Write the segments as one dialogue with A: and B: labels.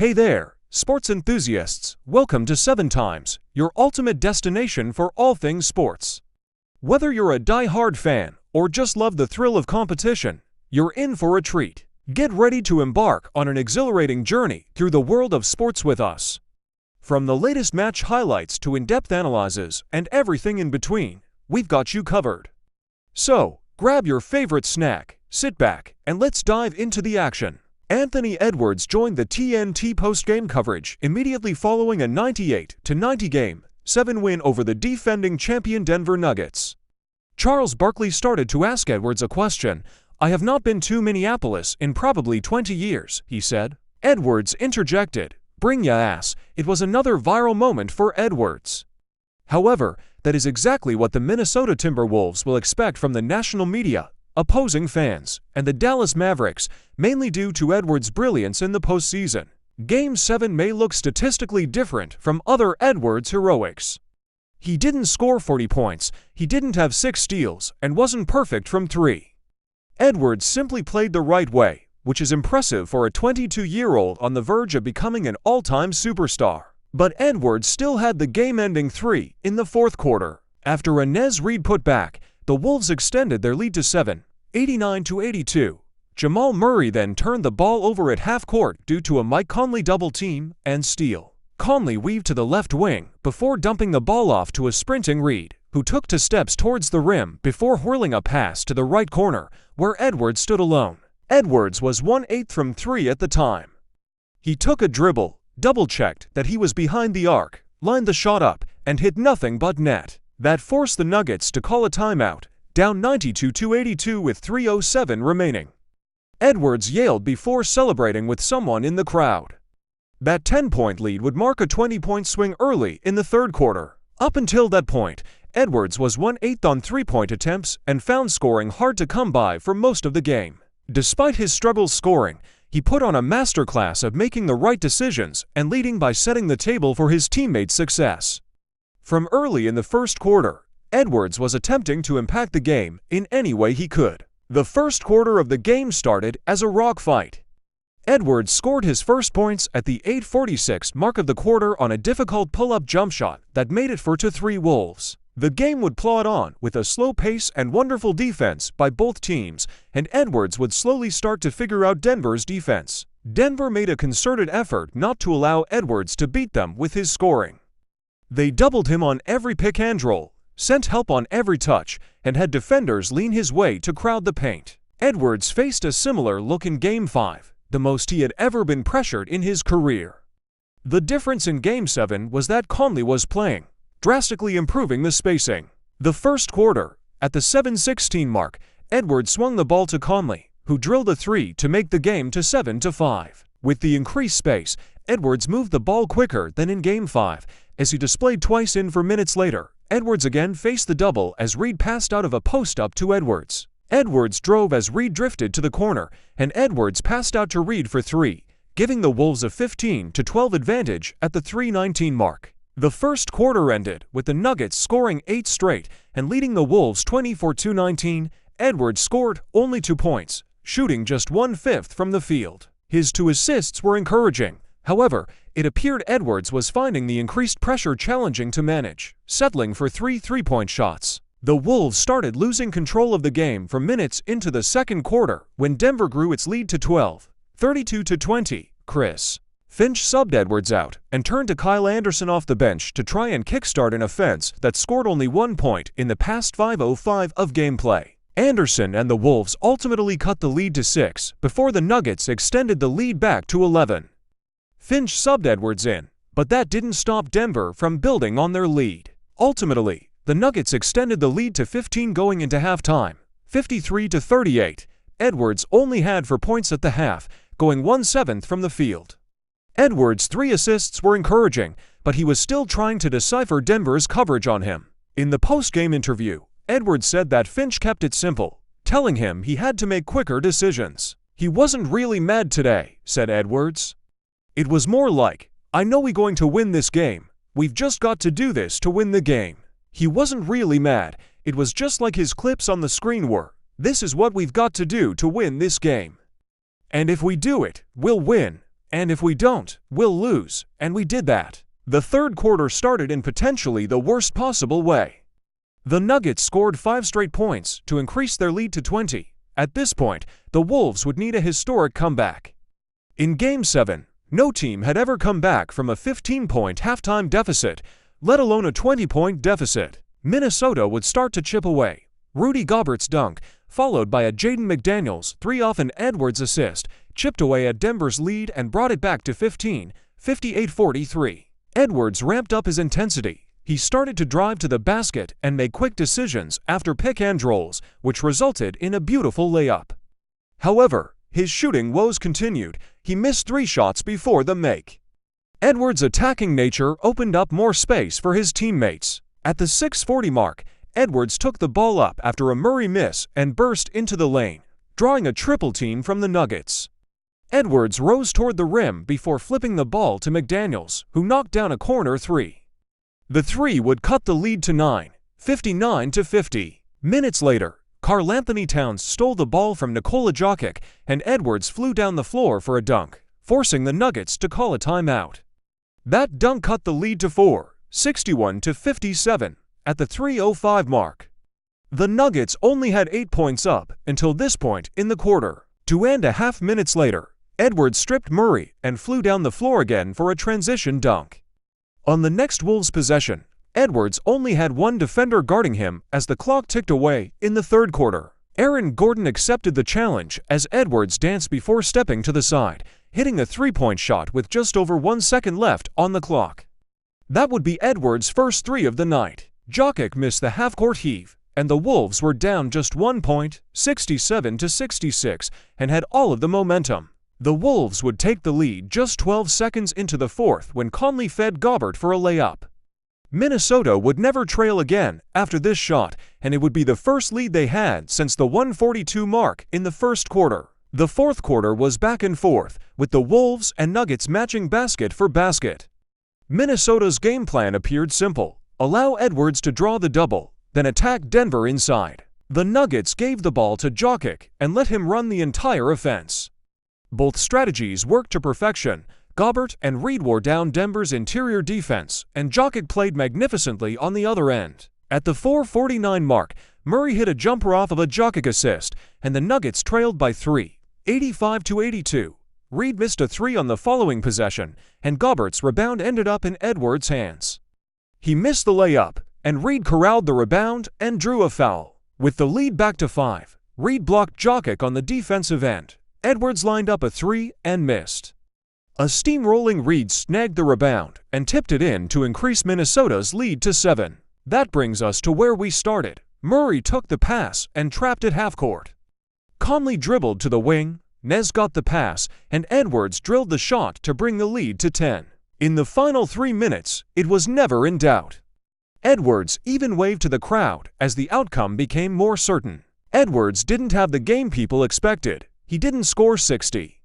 A: Hey there, sports enthusiasts, welcome to 7 Times, your ultimate destination for all things sports. Whether you're a die-hard fan or just love the thrill of competition, you're in for a treat. Get ready to embark on an exhilarating journey through the world of sports with us. From the latest match highlights to in-depth analyses and everything in between, we've got you covered. So, grab your favorite snack, sit back, and let's dive into the action. Anthony Edwards joined the TNT post-game coverage immediately following a 98-90 Game 7 win over the defending champion Denver Nuggets. Charles Barkley started to ask Edwards a question. "I have not been to Minneapolis in probably 20 years, he said. Edwards interjected, "Bring ya ass." It was another viral moment for Edwards. However, that is exactly what the Minnesota Timberwolves will expect from the national media, opposing fans, and the Dallas Mavericks, mainly due to Edwards' brilliance in the postseason. Game 7 may look statistically different from other Edwards heroics. He didn't score 40 points, he didn't have 6 steals, and wasn't perfect from 3. Edwards simply played the right way, which is impressive for a 22-year-old on the verge of becoming an all-time superstar. But Edwards still had the game-ending 3 in the fourth quarter. After a Nez Reid putback, the Wolves extended their lead to 7, 89-82. Jamal Murray then turned the ball over at half-court due to a Mike Conley double-team and steal. Conley weaved to the left wing before dumping the ball off to a sprinting Reid, who took 2 steps towards the rim before whirling a pass to the right corner, where Edwards stood alone. Edwards was 1/8 from 3 at the time. He took a dribble, double-checked that he was behind the arc, lined the shot up, and hit nothing but net. That forced the Nuggets to call a timeout, down 92-82 with 3:07 remaining. Edwards yelled before celebrating with someone in the crowd. That 10-point lead would mark a 20-point swing early in the third quarter. Up until that point, Edwards was 1/8 on 3-point attempts and found scoring hard to come by for most of the game. Despite his struggles scoring, he put on a masterclass of making the right decisions and leading by setting the table for his teammates' success. From early in the first quarter, Edwards was attempting to impact the game in any way he could. The first quarter of the game started as a rock fight. Edwards scored his first points at the 8:46 mark of the quarter on a difficult pull-up jump shot that made it for 2-3 Wolves. The game would plod on with a slow pace and wonderful defense by both teams, and Edwards would slowly start to figure out Denver's defense. Denver made a concerted effort not to allow Edwards to beat them with his scoring. They doubled him on every pick and roll, sent help on every touch, and had defenders lean his way to crowd the paint. Edwards faced a similar look in Game 5, the most he had ever been pressured in his career. The difference in Game 7 was that Conley was playing, drastically improving the spacing. The first quarter, at the 7:16 mark, Edwards swung the ball to Conley, who drilled a 3 to make the game to 7-5. With the increased space, Edwards moved the ball quicker than in Game 5, as he displayed twice in 4 minutes later. Edwards again faced the double as Reid passed out of a post-up to Edwards. Edwards drove as Reid drifted to the corner, and Edwards passed out to Reid for 3, giving the Wolves a 15-12 advantage at the 3:19 mark. The first quarter ended with the Nuggets scoring 8 straight and leading the Wolves 24-19. Edwards scored only 2 points, shooting just 1/5 from the field. His 2 assists were encouraging. However, it appeared Edwards was finding the increased pressure challenging to manage, settling for 3 3-point shots. The Wolves started losing control of the game for minutes into the second quarter when Denver grew its lead to 12, 32-20. Chris Finch subbed Edwards out and turned to Kyle Anderson off the bench to try and kickstart an offense that scored only 1 point in the past 5:05 of gameplay. Anderson and the Wolves ultimately cut the lead to 6 before the Nuggets extended the lead back to 11. Finch subbed Edwards in, but that didn't stop Denver from building on their lead. Ultimately, the Nuggets extended the lead to 15 going into halftime, 53-38. Edwards only had 4 points at the half, going 1/7 from the field. Edwards' 3 assists were encouraging, but he was still trying to decipher Denver's coverage on him. In the post-game interview, Edwards said that Finch kept it simple, telling him he had to make quicker decisions. "He wasn't really mad today," said Edwards. "It was more like, I know we're going to win this game. We've just got to do this to win the game." He wasn't really mad. It was just like his clips on the screen were. This is what we've got to do to win this game. And if we do it, we'll win. and if we don't, we'll lose, and we did that. The third quarter started in potentially the worst possible way. The Nuggets scored 5 straight points to increase their lead to 20. At this point, the Wolves would need a historic comeback. In Game 7, no team had ever come back from a 15-point halftime deficit, let alone a 20-point deficit. Minnesota would start to chip away. Rudy Gobert's dunk, followed by a Jaden McDaniels 3 off an Edwards assist, chipped away at Denver's lead and brought it back to 15, 58-43. Edwards ramped up his intensity. He started to drive to the basket and make quick decisions after pick and rolls, which resulted in a beautiful layup. However, his shooting woes continued. He missed 3 shots before the make. Edwards' attacking nature opened up more space for his teammates. At the 6:40 mark, Edwards took the ball up after a Murray miss and burst into the lane, drawing a triple team from the Nuggets. Edwards rose toward the rim before flipping the ball to McDaniels, who knocked down a corner 3. The 3 would cut the lead to 9, 59-50. Minutes later, Karl-Anthony Towns stole the ball from Nikola Jokic, and Edwards flew down the floor for a dunk, forcing the Nuggets to call a timeout. That dunk cut the lead to 4, 61-57, at the 3:05 mark. The Nuggets only had 8 points up until this point in the quarter. 2.5 minutes later, Edwards stripped Murray and flew down the floor again for a transition dunk. On the next Wolves possession, Edwards only had 1 defender guarding him as the clock ticked away in the third quarter. Aaron Gordon accepted the challenge as Edwards danced before stepping to the side, hitting a 3-point shot with just over 1 second left on the clock. That would be Edwards' first 3 of the night. Jokic missed the half-court heave, and the Wolves were down just 1 point, 67-66, and had all of the momentum. The Wolves would take the lead just 12 seconds into the fourth when Conley fed Gobert for a layup. Minnesota would never trail again after this shot, and it would be the first lead they had since the 142 mark in the first quarter. The fourth quarter was back and forth, with the Wolves and Nuggets matching basket for basket. Minnesota's game plan appeared simple: allow Edwards to draw the double, then attack Denver inside. The Nuggets gave the ball to Jokic and let him run the entire offense. Both strategies worked to perfection. Gobert and Reed wore down Denver's interior defense, and Jokic played magnificently on the other end. At the 4:49 mark, Murray hit a jumper off of a Jokic assist, and the Nuggets trailed by 3, 85-82. Reed missed a 3 on the following possession, and Gobert's rebound ended up in Edwards' hands. He missed the layup, and Reed corralled the rebound and drew a foul. With the lead back to 5, Reed blocked Jokic on the defensive end. Edwards lined up a 3 and missed. A steamrolling Reed snagged the rebound and tipped it in to increase Minnesota's lead to 7. That brings us to where we started. Murray took the pass and trapped at half-court. Conley dribbled to the wing, Nez got the pass, and Edwards drilled the shot to bring the lead to 10. In the final 3 minutes, it was never in doubt. Edwards even waved to the crowd as the outcome became more certain. Edwards didn't have the game people expected. He didn't score 60.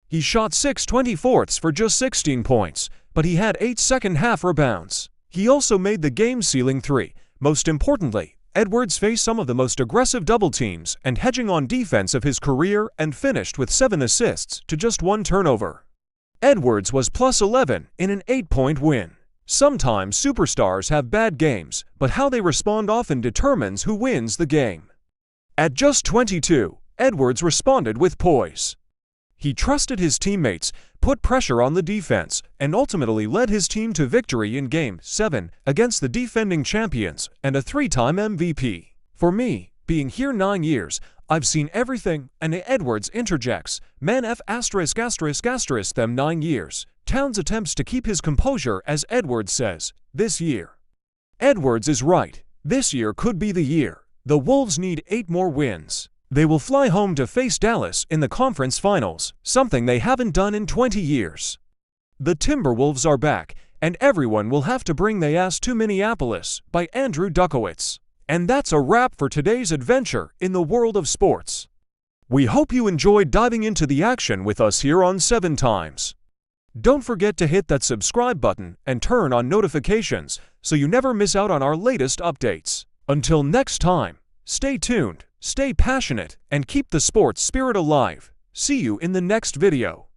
A: He shot 6/24 for just 16 points, but he had 8 second-half rebounds. He also made the game-sealing 3. Most importantly, Edwards faced some of the most aggressive double teams and hedging on defense of his career and finished with 7 assists to just 1 turnover. Edwards was +11 in an 8-point win. Sometimes superstars have bad games, but how they respond often determines who wins the game. At just 22, Edwards responded with poise. He trusted his teammates, put pressure on the defense, and ultimately led his team to victory in Game 7 against the defending champions and a 3-time MVP. For me, being here 9 years, I've seen everything, and Edwards interjects, man f*** them 9 years. Towns attempts to keep his composure as Edwards says, this year. Edwards is right. This year could be the year. The Wolves need 8 more wins. They will fly home to face Dallas in the conference finals, something they haven't done in 20 years. The Timberwolves are back, and everyone will have to bring their ass to Minneapolis by Andrew Duckowitz. And that's a wrap for today's adventure in the world of sports. We hope you enjoyed diving into the action with us here on 7 Times. Don't forget to hit that subscribe button and turn on notifications so you never miss out on our latest updates. Until next time, stay tuned, stay passionate, and keep the sports spirit alive. See you in the next video.